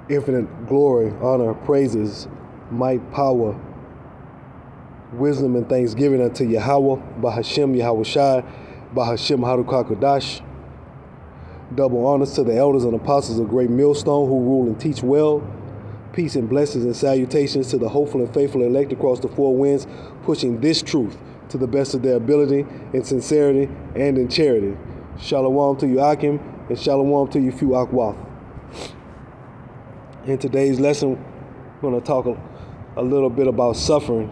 Infinite glory, honor, praises, might, power, wisdom, and thanksgiving unto Yahweh, Bahashem Yahweh Shai, Bahashem Harukakodash. Double honors to the elders and apostles of Great Millstone who rule and teach well. Peace and blessings and salutations to the hopeful and faithful elect across the four winds, pushing this truth to the best of their ability, in sincerity and in charity. Shalom to you, Akim, and shalom to you, Fu Akwath. In today's lesson, we're going to talk a little bit about suffering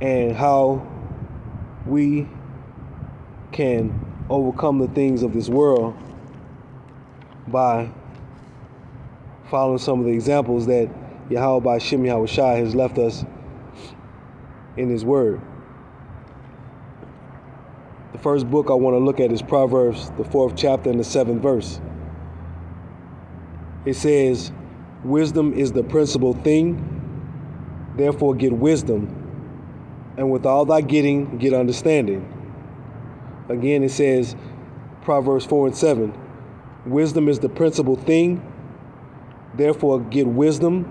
and how we can overcome the things of this world by following some of the examples that Yahweh Ba'Shem Yahweh Shai has left us in His Word. The first book I want to look at is Proverbs, the 4th chapter and the 7th verse. It says, "Wisdom is the principal thing, therefore get wisdom, and with all thy getting, get understanding." Again, it says, Proverbs 4 and 7, "Wisdom is the principal thing, therefore get wisdom,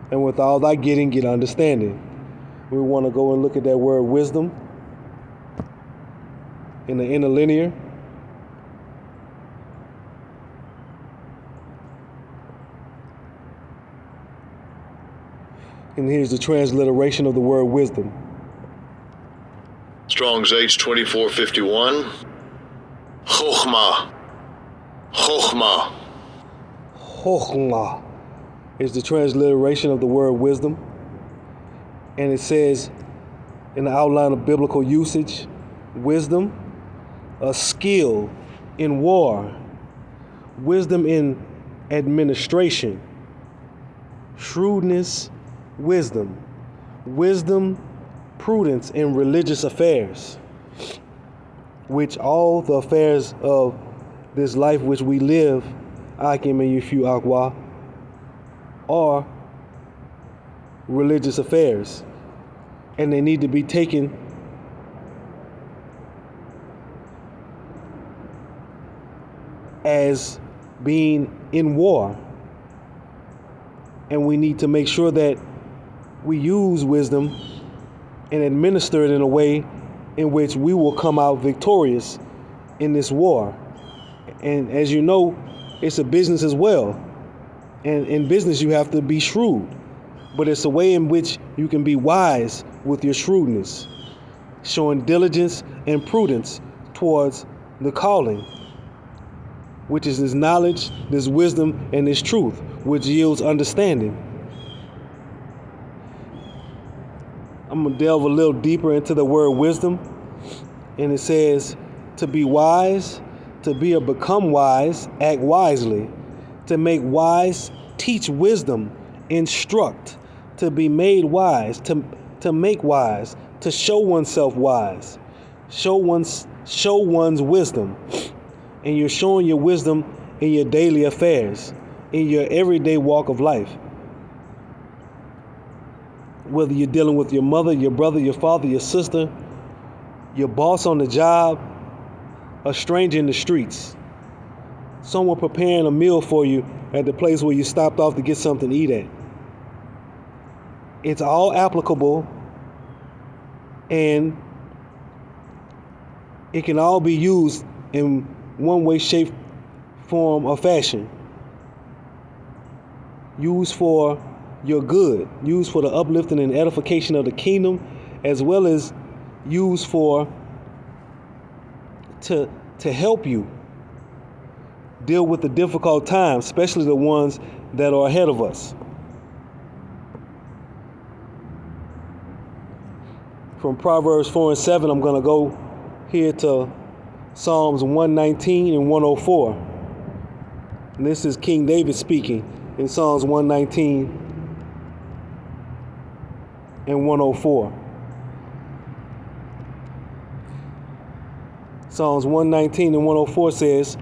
and with all thy getting, get understanding." We want to go and look at that word wisdom in the interlinear. And here's the transliteration of the word wisdom. Strong's H2451. Chokhmah. Chokhmah. Chokhmah is the transliteration of the word wisdom. And it says in the outline of biblical usage, wisdom, a skill in war, wisdom in administration, shrewdness, wisdom, prudence in religious affairs, which all the affairs of this life which we live, Akim and Yufu Akwa, are religious affairs, and they need to be taken as being in war, and we need to make sure that we use wisdom and administer it in a way in which we will come out victorious in this war. And as you know, it's a business as well. And in business, you have to be shrewd. But it's a way in which you can be wise with your shrewdness, showing diligence and prudence towards the calling, which is this knowledge, this wisdom, and this truth, which yields understanding. I'm going to delve a little deeper into the word wisdom. And it says, to be wise, to be or become wise, act wisely. To make wise, teach wisdom, instruct. To be made wise, to make wise, to show oneself wise. Show one's wisdom. And you're showing your wisdom in your daily affairs, in your everyday walk of life. Whether you're dealing with your mother, your brother, your father, your sister, your boss on the job, a stranger in the streets, someone preparing a meal for you at the place where you stopped off to get something to eat at. It's all applicable, and it can all be used in one way, shape, form, or fashion. Used for your good, used for the uplifting and edification of the kingdom, as well as used for to help you deal with the difficult times, especially the ones that are ahead of us. From Proverbs 4 and 7, I'm going to go here to Psalms 119 and 104. And this is King David speaking in Psalms 119 and 104. Psalms 119 and 104 says,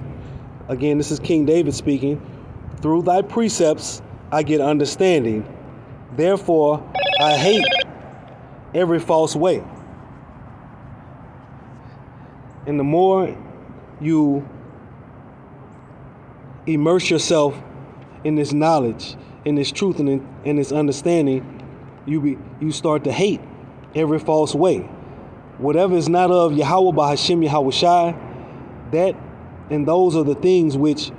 again, this is King David speaking, "Through thy precepts I get understanding, therefore I hate every false way." And the more you immerse yourself in this knowledge, in this truth, and in this understanding, you start to hate every false way. Whatever is not of Yahweh by Hashem Yahushai, that and those are the things which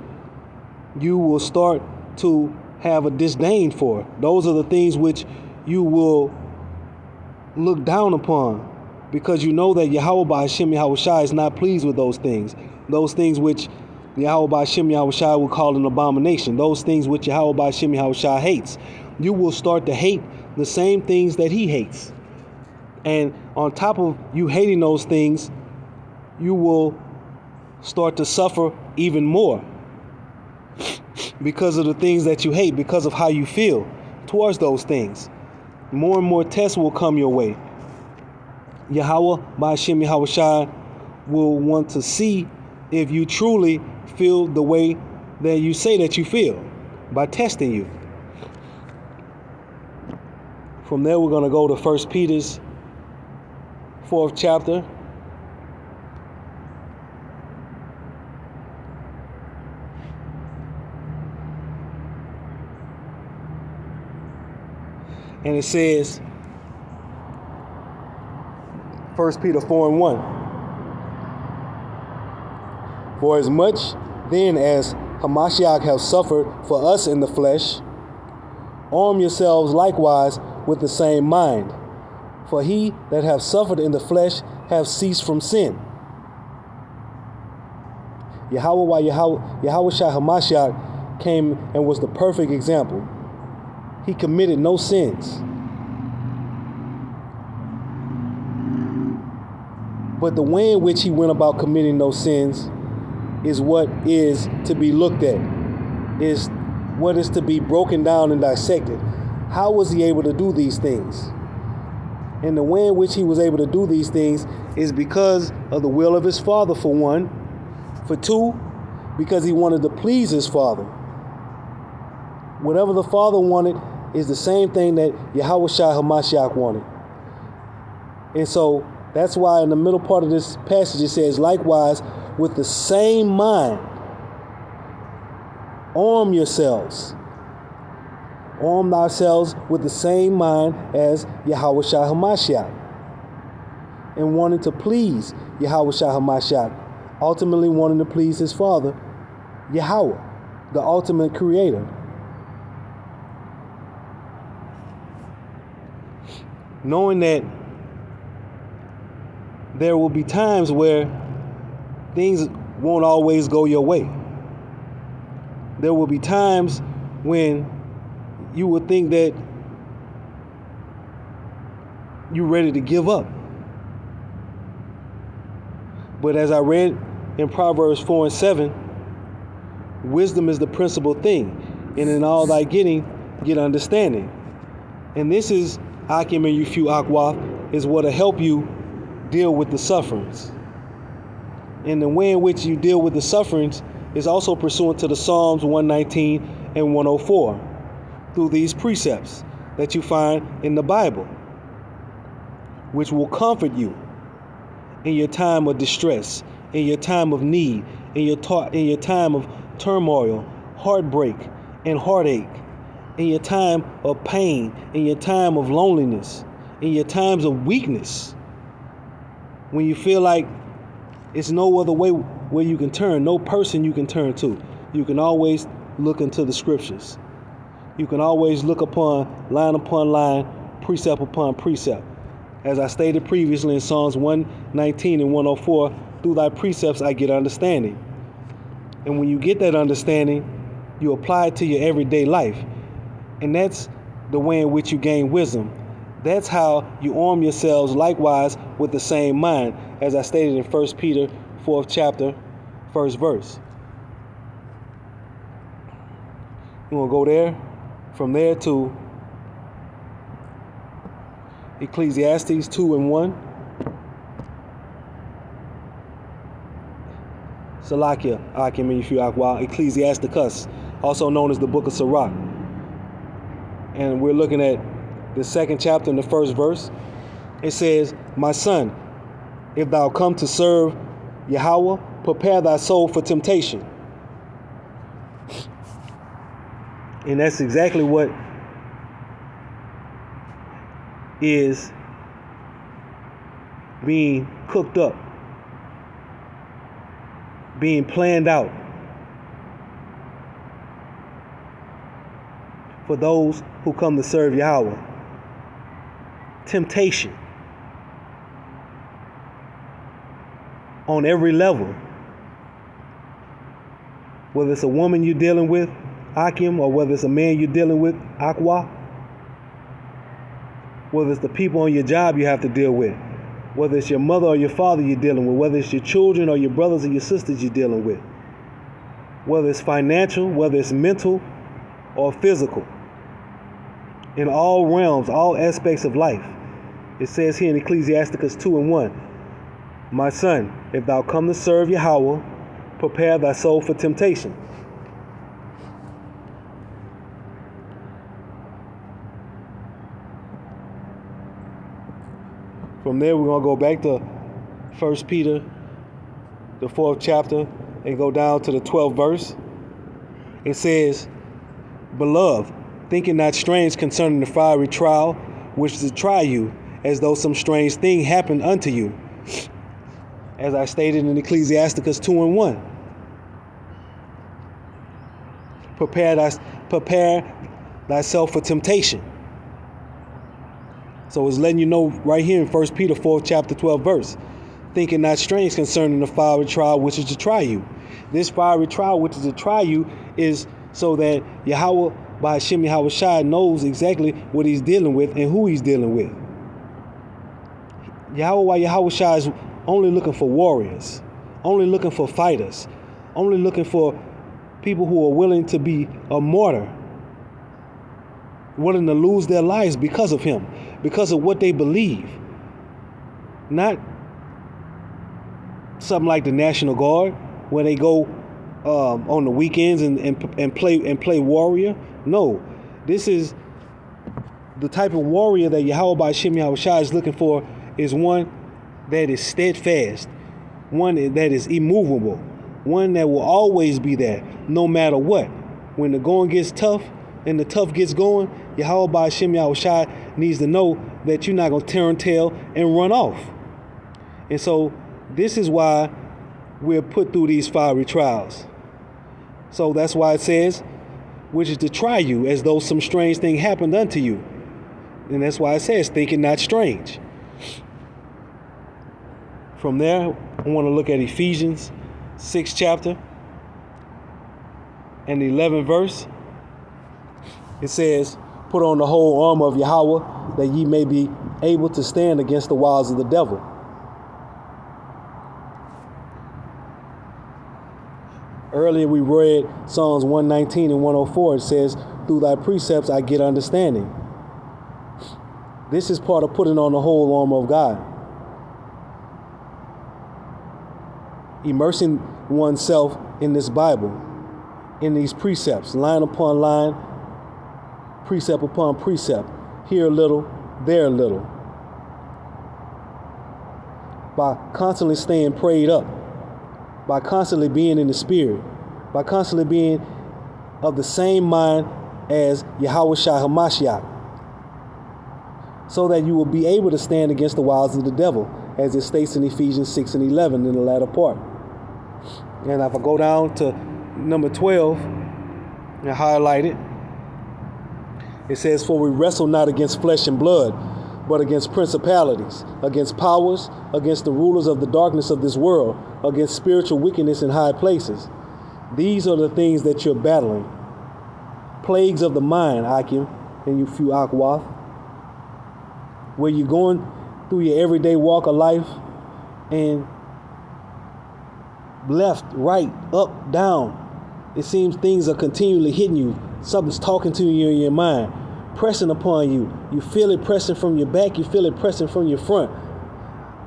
you will start to have a disdain for. Those are the things which you will look down upon, because you know that Yahweh by Hashem Yahushai is not pleased with those things. Those things which Yahweh by Hashem Yahushai will call an abomination. Those things which Yahweh by Hashem Yahushai hates. You will start to hate the same things that he hates. And on top of you hating those things, you will start to suffer even more because of the things that you hate, because of how you feel towards those things. More and more tests will come your way. Yahweh by Hashem Yahushai will want to see if you truly feel the way that you say that you feel by testing you. From there, we're going to go to 1 Peter's 4th chapter. And it says, 1 Peter 4:1. For as much then as Hamashiach has suffered for us in the flesh, arm yourselves likewise with the same mind. For he that hath suffered in the flesh hath ceased from sin. Yahweh Shai Hamashiach came and was the perfect example. He committed no sins. But the way in which he went about committing those sins is what is to be looked at, is what is to be broken down and dissected. How was he able to do these things? And the way in which he was able to do these things is because of the will of his Father, for one. For two, because he wanted to please his Father. Whatever the Father wanted is the same thing that Yahweh Shai Hamashiach wanted. And so that's why in the middle part of this passage it says, likewise, with the same mind, arm yourselves. Arm thyselves with the same mind as Yahweh Shai Hamashiach. And wanting to please Yahweh Shai Hamashiach. Ultimately wanting to please his Father, Yahweh, the ultimate creator. Knowing that there will be times where things won't always go your way. There will be times when you will think that you're ready to give up. But as I read in Proverbs 4:7, wisdom is the principal thing, and in all thy getting, get understanding. And this is Akim and Yufu Akwa, is what will help you deal with the sufferings. And the way in which you deal with the sufferings is also pursuant to the Psalms 119 and 104 through these precepts that you find in the Bible, which will comfort you in your time of distress, in your time of need, in your time of turmoil, heartbreak, and heartache, in your time of pain, in your time of loneliness, in your times of weakness, when you feel like it's no other way where you can turn, no person you can turn to. You can always look into the scriptures. You can always look upon line, precept upon precept. As I stated previously in Psalms 119 and 104, through thy precepts I get understanding. And when you get that understanding, you apply it to your everyday life. And that's the way in which you gain wisdom. That's how you arm yourselves likewise with the same mind, as I stated in 1 Peter 4th chapter, 1st verse. You want to go there, from there to Ecclesiastes 2 and 1. Salakia, Akim and Yufu Akwa, Ecclesiasticus, also known as the Book of Sirach. And we're looking at the 2nd chapter and the 1st verse. It says, my son, if thou come to serve Yahweh, prepare thy soul for temptation. And that's exactly what is being cooked up, being planned out for those who come to serve Yahweh. Temptation on every level. Whether it's a woman you're dealing with, Akim, or whether it's a man you're dealing with, Aqua. Whether it's the people on your job you have to deal with. Whether it's your mother or your father you're dealing with. Whether it's your children or your brothers or your sisters you're dealing with. Whether it's financial, whether it's mental or physical. In all realms, all aspects of life. It says here in Ecclesiasticus 2:1, my son, if thou come to serve Yahweh, prepare thy soul for temptation. From there, we're going to go back to 1 Peter, the 4th chapter, and go down to the 12th verse. It says, beloved, thinking not strange concerning the fiery trial, which is to try you, as though some strange thing happened unto you. As I stated in Ecclesiasticus 2:1. Prepare thyself for temptation. So it's letting you know right here in 1 Peter 4 chapter 12 verse. Thinking not strange concerning the fiery trial which is to try you. This fiery trial which is to try you is so that Yahweh by Hashem Yahweh Shai knows exactly what he's dealing with and who he's dealing with. Yahweh Shai is only looking for warriors, only looking for fighters, only looking for people who are willing to be a martyr, willing to lose their lives because of him, because of what they believe. Not something like the National Guard, where they go on the weekends and play warrior. No, this is the type of warrior that Yahweh by Hashem Yahweh Shai is looking for, is one that is steadfast, one that is immovable, one that will always be there no matter what. When the going gets tough and the tough gets going, Yahweh by Hashem Yahweh Shai needs to know that you're not going to turn tail and run off. And so this is why we're put through these fiery trials. So that's why it says, which is to try you as though some strange thing happened unto you. And that's why it says, thinking not strange. From there, I want to look at Ephesians 6 chapter and the 11th verse. It says, put on the whole armor of Yahweh, that ye may be able to stand against the wiles of the devil. Earlier we read Psalms 119 and 104. It says, through thy precepts I get understanding. This is part of putting on the whole armor of God. Immersing oneself in this Bible, in these precepts, line upon line, precept upon precept, here a little, there a little. By constantly staying prayed up, by constantly being in the spirit, by constantly being of the same mind as Yahweh Shai HaMashiach, so that you will be able to stand against the wiles of the devil, as it states in Ephesians 6 and 11 in the latter part. And if I go down to number 12 and highlight it, it says, for we wrestle not against flesh and blood, but against principalities, against powers, against the rulers of the darkness of this world, against spiritual wickedness in high places. These are the things that you're battling. Plagues of the mind, Akim, and you few Akwath, where you're going through your everyday walk of life and left, right, up, down. It seems things are continually hitting you. Something's talking to you in your mind, pressing upon you. You feel it pressing from your back. You feel it pressing from your front.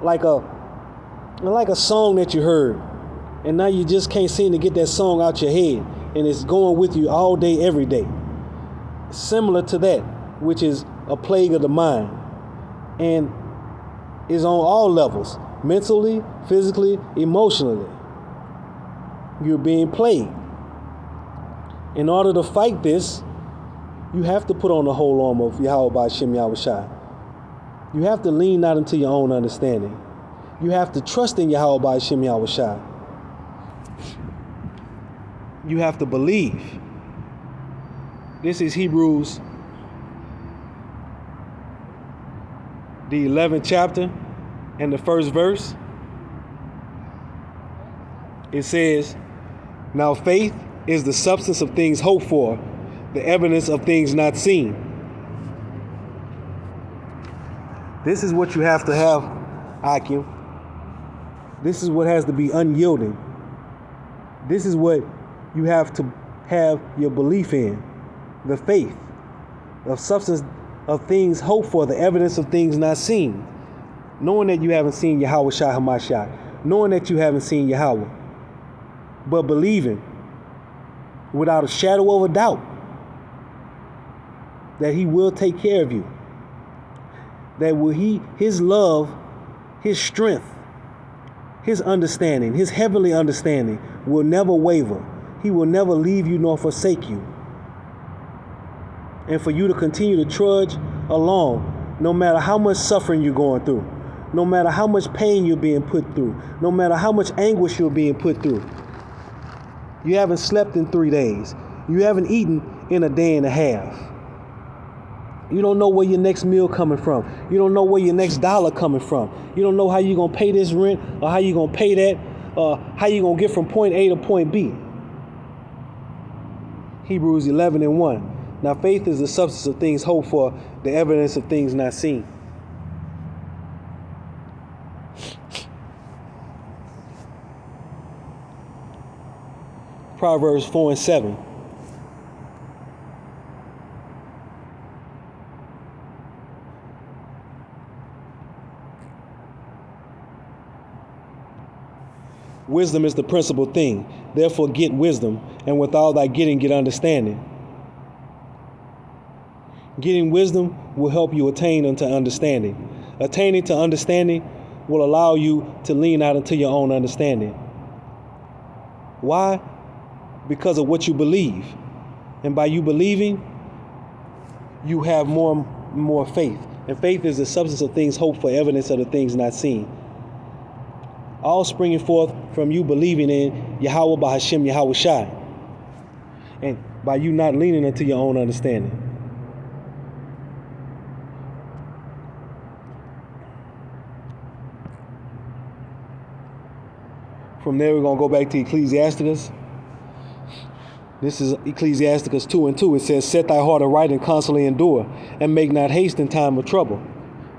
Like a song that you heard. And now you just can't seem to get that song out your head. And it's going with you all day, every day. Similar to that, which is a plague of the mind. And is on all levels. Mentally, physically, emotionally. You're being plagued. In order to fight this, You have to put on the whole armor of Yahweh by Shem Yahweh Shai. You have to lean not into your own understanding. You have to trust in Yahweh by Shem Yahweh Shai. You have to believe. This is Hebrews, the 11th chapter and the first verse. It says, now faith is the substance of things hoped for, the evidence of things not seen. This is what you have to have, Akim. This is what has to be unyielding. This is what you have to have your belief in. The faith of substance of things hoped for, the evidence of things not seen. Knowing that you haven't seen Yahweh Shai Hamashiach. Knowing that you haven't seen Yahweh. But believing without a shadow of a doubt that he will take care of you. That his love, his strength, his understanding, his heavenly understanding will never waver. He will never leave you nor forsake you. And for you to continue to trudge along, no matter how much suffering you're going through, no matter how much pain you're being put through, no matter how much anguish you're being put through. You haven't slept in 3 days. You haven't eaten in a day and a half. You don't know where your next meal coming from. You don't know where your next dollar coming from. You don't know how you're going to pay this rent or how you're going to pay that, or how you're going to get from point A to point B. Hebrews 11:1. Now faith is the substance of things hoped for, the evidence of things not seen. Proverbs 4:7. Wisdom is the principal thing. Therefore get wisdom, and with all thy getting, get understanding. Getting wisdom will help you attain unto understanding. Attaining to understanding will allow you to lean out into your own understanding. Why? Because of what you believe. And by you believing, you have more faith. And faith is the substance of things hoped for, evidence of the things not seen. All springing forth from you believing in Yahweh by Hashem Yahweh Shai. And by you not leaning into your own understanding. From there we're going to go back to Ecclesiasticus. This is Ecclesiasticus 2:2. It says, set thy heart aright and constantly endure, and make not haste in time of trouble.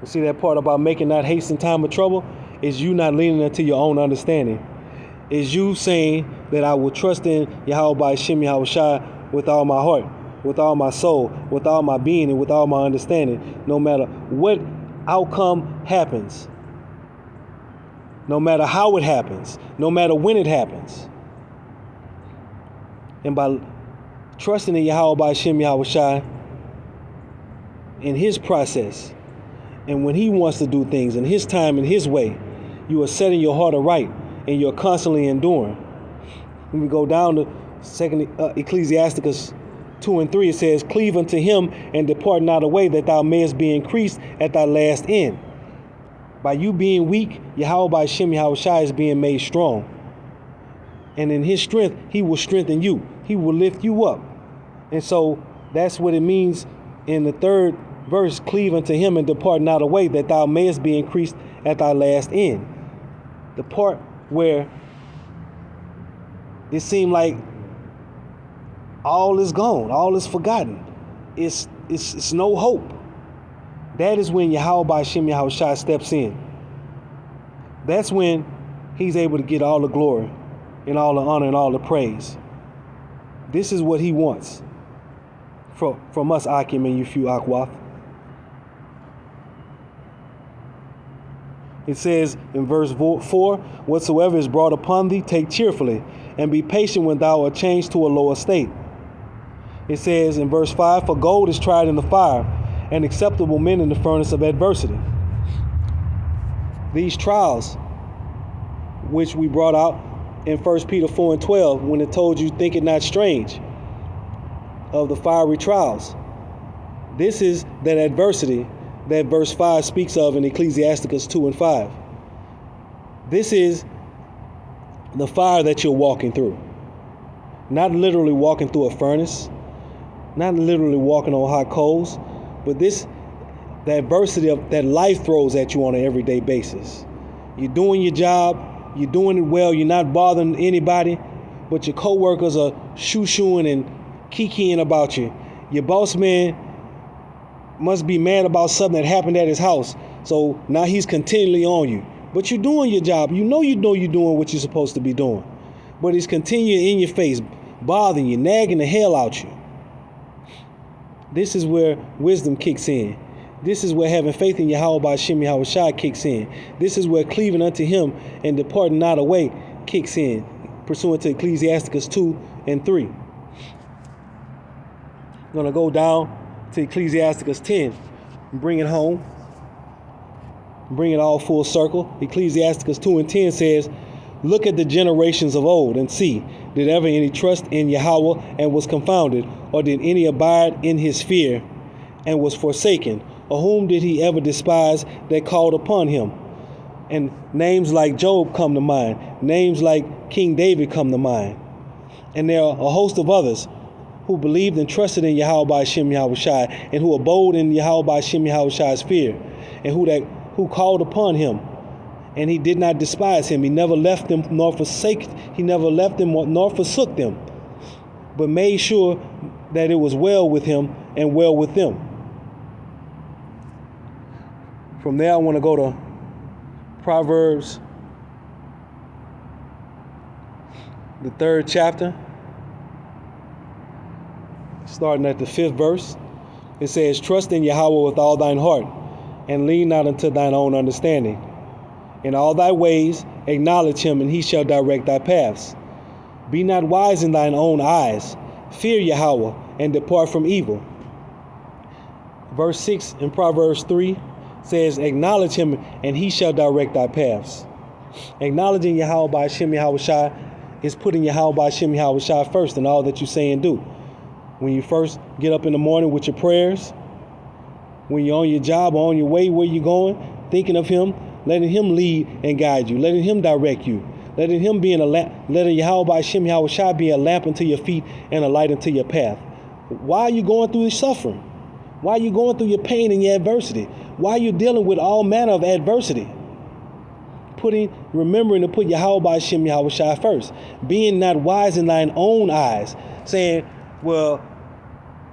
You see that part about making not haste in time of trouble? Is you not leaning into your own understanding. Is you saying that I will trust in Yahweh by Shem Yahweh Shai with all my heart, with all my soul, with all my being, and with all my understanding, no matter what outcome happens, no matter how it happens, no matter when it happens. And by trusting in Yahweh by Shem Yahweh Shai in his process, and when he wants to do things in his time and his way, you are setting your heart aright and you're constantly enduring. When we go down to Ecclesiasticus 2:3, it says, cleave unto him and depart not away, that thou mayest be increased at thy last end. By you being weak, Yahweh by Shem Yahweh Shai is being made strong. And in his strength, he will strengthen you. He will lift you up. And so that's what it means in the 3rd verse, cleave unto him and depart not away, that thou mayest be increased at thy last end. The part where it seemed like all is gone, all is forgotten. It's no hope. That is when Yahweh by Shem Yahweh Shai steps in. That's when he's able to get all the glory and all the honor and all the praise. This is what he wants from us, Akim and Yufu Akwath. It says in verse 4, whatsoever is brought upon thee, take cheerfully, and be patient when thou art changed to a lower state. It says in verse 5, for gold is tried in the fire, and acceptable men in the furnace of adversity. These trials, which we brought out in 1 Peter 4:12, when it told you, think it not strange, of the fiery trials. This is that adversity that verse 5 speaks of in Ecclesiasticus 2 and 5. This is the fire that you're walking through. Not literally walking through a furnace, not literally walking on hot coals, but the adversity that life throws at you on an everyday basis. You're doing your job, you're doing it well, you're not bothering anybody, but your coworkers are shoo-shooing and kikiing about you. Your boss man must be mad about something that happened at his house, so now he's continually on you. But you're doing your job. You know you're doing what you're supposed to be doing. But he's continuing in your face, bothering you, nagging the hell out you. This is where wisdom kicks in. This is where having faith in Yahweh by Shem Yahweh Shai kicks in. This is where cleaving unto him and departing not away kicks in, pursuant to Ecclesiasticus 2 and 3. I'm going to go down to Ecclesiasticus 10 and bring it home. Bring it all full circle. Ecclesiasticus 2 and 10 says, look at the generations of old and see, did ever any trust in Yahweh and was confounded, or did any abide in his fear and was forsaken? Or whom did he ever despise that called upon him? And names like Job come to mind. Names like King David come to mind. And there are a host of others who believed and trusted in Yahweh by Shem Yahweh Shai, and who abode in Yahweh by Shem Yahweh Shai's fear, and who called upon him, and he did not despise him. He never left them nor forsook them, but made sure that it was well with him and well with them. From there, I want to go to Proverbs, the 3rd chapter, starting at the 5th verse. It says, trust in Yahweh with all thine heart, and lean not unto thine own understanding. In all thy ways acknowledge him, and he shall direct thy paths. Be not wise in thine own eyes. Fear Yahweh, and depart from evil. Verse 6 in Proverbs 3 says, acknowledge him, and he shall direct thy paths. Acknowledging Yahweh by Shem Yahweh Shai is putting Yahweh by Shem Yahweh Shai first in all that you say and do. When you first get up in the morning with your prayers, when you're on your job or on your way where you're going, thinking of him, letting him lead and guide you, letting him direct you, letting him be letting Yahweh by Shem Yahweh Shai be a lamp unto your feet and a light unto your path. Why are you going through this suffering? Why are you going through your pain and your adversity? Why are you dealing with all manner of adversity? Remembering to put Yahweh by Shem Yahweh Shai first. Being not wise in thine own eyes. Saying, well,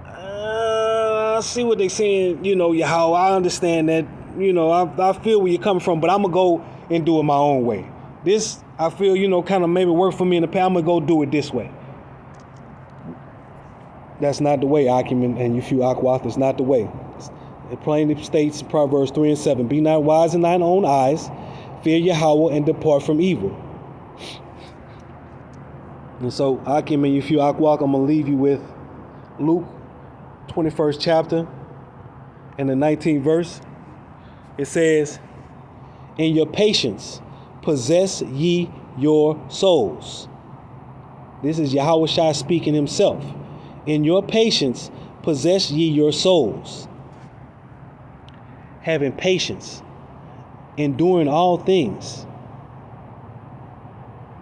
I see what they're saying, Yahweh, I understand that, I feel where you're coming from, but I'm going to go and do it my own way. This, I feel, kind of maybe worked for me in the past. I'm going to go do it this way. That's not the way, Akim and Yufu Akwath. It's not the way. It plainly states in Proverbs 3 and 7, be not wise in thine own eyes, fear Yahweh, and depart from evil. And so, Akim and Yufu Akwath, I'm going to leave you with Luke 21st chapter and the 19th verse. It says, in your patience possess ye your souls. This is Yahweh Shai speaking himself. In your patience possess ye your souls. Having patience, enduring all things.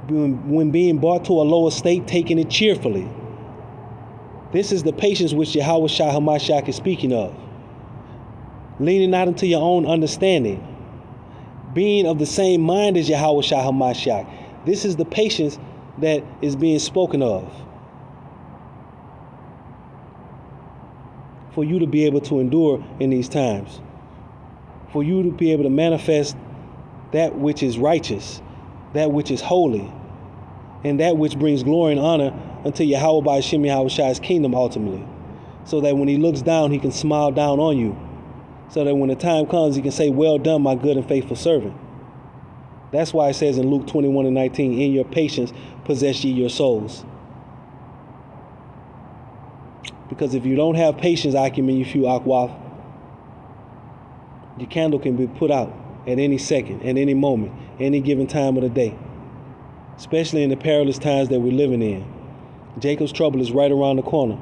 When being brought to a lower state, taking it cheerfully. This is the patience which Yahweh Shai Hamashiach is speaking of. Leaning not into your own understanding. Being of the same mind as Yahweh Shai Hamashiach. This is the patience that is being spoken of. For you to be able to endure in these times. For you to be able to manifest that which is righteous, that which is holy, and that which brings glory and honor unto Yahweh by Shem Yahweh Shai's kingdom ultimately. So that when he looks down, he can smile down on you. So that when the time comes, he can say, well done, my good and faithful servant. That's why it says in Luke 21 and 19, in your patience possess ye your souls. Because if you don't have patience, Akim and Yufu Akwath, your candle can be put out at any second, at any moment, any given time of the day. Especially in the perilous times that we're living in. Jacob's trouble is right around the corner.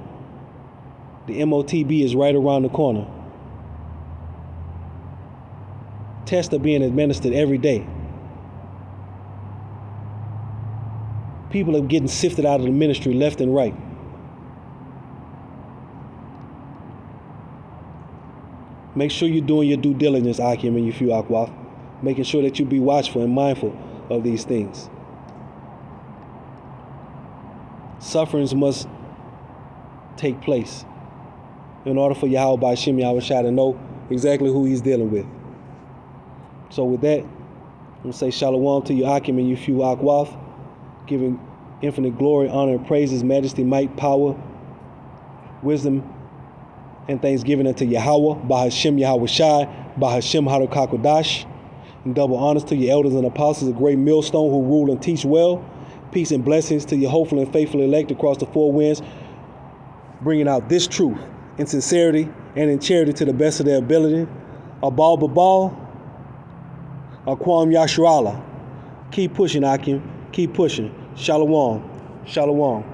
The MOTB is right around the corner. Tests are being administered every day. People are getting sifted out of the ministry left and right. Make sure you're doing your due diligence, Akim and Yufu Akwaf, making sure that you be watchful and mindful of these things. Sufferings must take place in order for Yahweh Ba'Shem Yahweh Shai to know exactly who he's dealing with. So with that, I'm going to say shalom to you, Akim and Yufu Akwaf, giving infinite glory, honor, and praises, majesty, might, power, wisdom, and thanksgiving unto Yahweh, Ba'Hashem Yahweh Shai, Ba'Hashem Harukakodash, and double honors to your elders and apostles, a great millstone who rule and teach well. Peace and blessings to your hopeful and faithful elect across the four winds, bringing out this truth in sincerity and in charity to the best of their ability. Abal Babal, Akwam Yashrala. Keep pushing, Akim. Keep pushing. Shalom. Shalom.